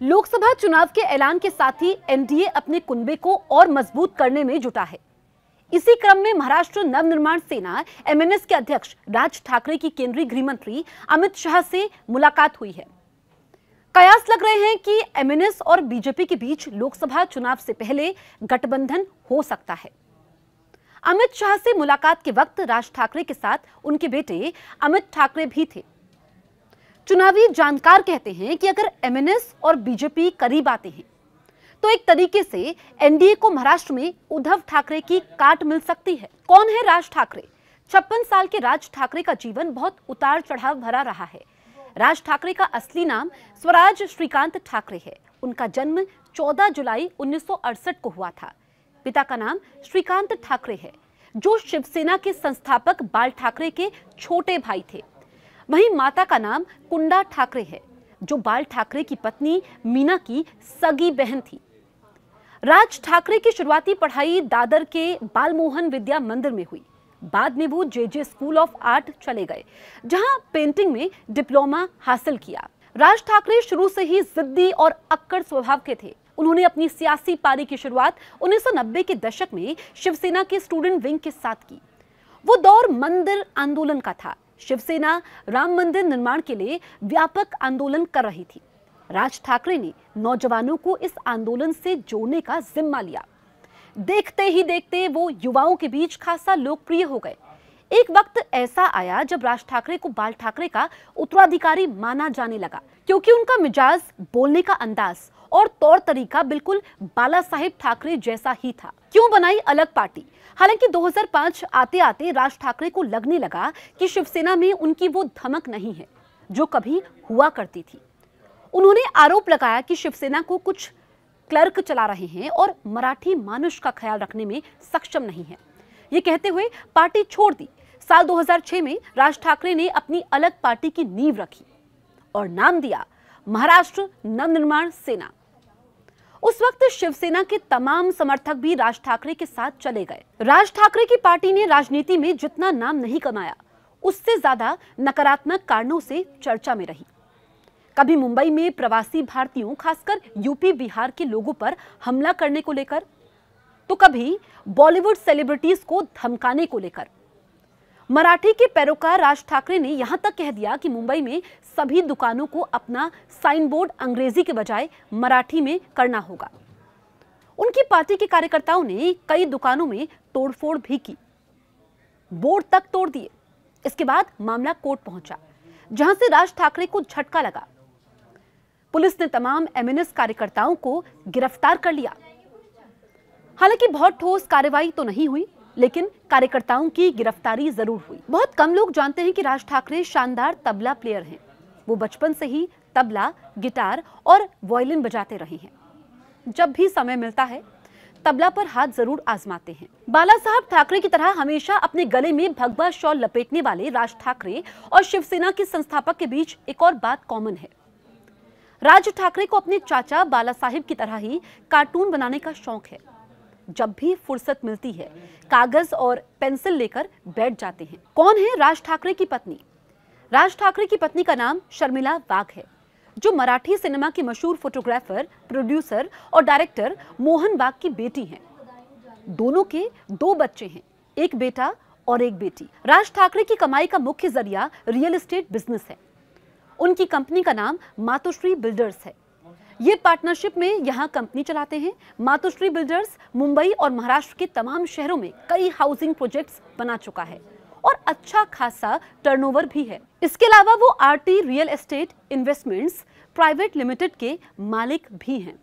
लोकसभा चुनाव के ऐलान के साथ ही एनडीए अपने कुनबे को और मजबूत करने में जुटा है। इसी क्रम में महाराष्ट्र नवनिर्माण सेना एमएनएस के अध्यक्ष राज ठाकरे की केंद्रीय गृह मंत्री अमित शाह से मुलाकात हुई है। कयास लग रहे हैं कि एमएनएस और बीजेपी के बीच लोकसभा चुनाव से पहले गठबंधन हो सकता है। अमित शाह से मुलाकात के वक्त राज ठाकरे के साथ उनके बेटे अमित ठाकरे भी थे। चुनावी जानकार कहते हैं कि अगर एमएनएस और बीजेपी करीब आते हैं तो एक तरीके से एनडीए को महाराष्ट्र में उद्धव ठाकरे की काट मिल सकती है। कौन है राज ठाकरे? 56 साल के राज ठाकरे का जीवन बहुत उतार चढ़ाव भरा रहा है। राज ठाकरे का असली नाम स्वराज श्रीकांत ठाकरे है। उनका जन्म 14 जुलाई 1968 को हुआ था। पिता का नाम श्रीकांत ठाकरे है, जो शिवसेना के संस्थापक बाल ठाकरे के छोटे भाई थे। वहीं माता का नाम कुंडा ठाकरे है, जो बाल ठाकरे की पत्नी मीना की सगी बहन थी। राज ठाकरे की शुरुआती पढ़ाई दादर के बालमोहन विद्या मंदिर में हुई। बाद में वो जेजे स्कूल ऑफ आर्ट चले गए, जहां पेंटिंग में डिप्लोमा हासिल किया। राज ठाकरे शुरू से ही जिद्दी और अक्कड़ स्वभाव के थे। उन्होंने अपनी सियासी पारी की शुरुआत 1990 के दशक में शिवसेना के स्टूडेंट विंग के साथ की। वो दौर मंदिर आंदोलन का था। शिवसेना राम मंदिर निर्माण के लिए व्यापक आंदोलन कर रही थी। राज ठाकरे ने नौजवानों को इस आंदोलन से जोड़ने का जिम्मा लिया। देखते ही देखते वो युवाओं के बीच खासा लोकप्रिय हो गए। एक वक्त ऐसा आया जब राज ठाकरे को बाल ठाकरे का उत्तराधिकारी माना जाने लगा, क्योंकि उनका मिजाज, बोलने का अंदाज और तौर तरीका बिल्कुल बाला साहेब ठाकरे जैसा ही था। क्यों बनाई अलग पार्टी? हालांकि 2005 आते आते राज ठाकरे को लगने लगा कि शिवसेना में उनकी वो धमक नहीं है जो कभी हुआ करती थी। उन्होंने आरोप लगाया कि शिवसेना को कुछ क्लर्क चला रहे हैं और मराठी मानुष का ख्याल रखने में सक्षम नहीं है। ये कहते हुए पार्टी छोड़ दी। साल 2006 में राज ठाकरे ने अपनी अलग पार्टी की नींव रखी और नाम दिया महाराष्ट्र नवनिर्माण सेना। उस वक्त शिवसेना के तमाम समर्थक भी राज ठाकरे के साथ चले गए। राज ठाकरे की पार्टी ने राजनीति में जितना नाम नहीं कमाया, उससे ज्यादा नकारात्मक कारणों से चर्चा में रही। कभी मुंबई में प्रवासी भारतीयों, खासकर यूपी बिहार के लोगों पर हमला करने को लेकर, तो कभी बॉलीवुड सेलिब्रिटीज को धमकाने को लेकर। मराठी के पैरोकार राज ठाकरे ने यहां तक कह दिया कि मुंबई में सभी दुकानों को अपना साइन बोर्ड अंग्रेजी के बजाय मराठी में करना होगा। उनकी पार्टी के कार्यकर्ताओं ने कई दुकानों में तोड़फोड़ भी की, बोर्ड तक तोड़ दिए। इसके बाद मामला कोर्ट पहुंचा, जहां से राज ठाकरे को झटका लगा। पुलिस ने तमाम एमएनएस कार्यकर्ताओं को गिरफ्तार कर लिया। हालांकि बहुत ठोस कार्रवाई तो नहीं हुई, लेकिन कार्यकर्ताओं की गिरफ्तारी जरूर हुई। बहुत कम लोग जानते हैं कि राज ठाकरे शानदार तबला प्लेयर हैं। वो बचपन से ही तबला, गिटार और वायलिन बजाते रहे हैं। जब भी समय मिलता है तबला पर हाथ जरूर आजमाते हैं। बाला साहब ठाकरे की तरह हमेशा अपने गले में भगवा शॉल लपेटने वाले राज ठाकरे और शिवसेना के संस्थापक के बीच एक और बात कॉमन है। राज ठाकरे को अपने चाचा बाला साहेब की तरह ही कार्टून बनाने का शौक है। जब भी फुर्सत मिलती है कागज और पेंसिल लेकर बैठ जाते हैं। कौन है राज ठाकरे की पत्नी? राज ठाकरे की पत्नी का नाम शर्मिला वाघ है, जो मराठी सिनेमा की मशहूर फोटोग्राफर, प्रोड्यूसर और डायरेक्टर मोहन वाघ की बेटी हैं। दोनों के 2 बच्चे हैं, एक बेटा और एक बेटी। राज ठाकरे की कमाई का मुख्य जरिया रियल एस्टेट बिजनेस है। उनकी कंपनी का नाम मातोश्री बिल्डर्स है। ये पार्टनरशिप में यहाँ कंपनी चलाते हैं। मातोश्री बिल्डर्स मुंबई और महाराष्ट्र के तमाम शहरों में कई हाउसिंग प्रोजेक्ट्स बना चुका है और अच्छा खासा टर्नओवर भी है। इसके अलावा वो RT real estate investments private limited के मालिक भी हैं।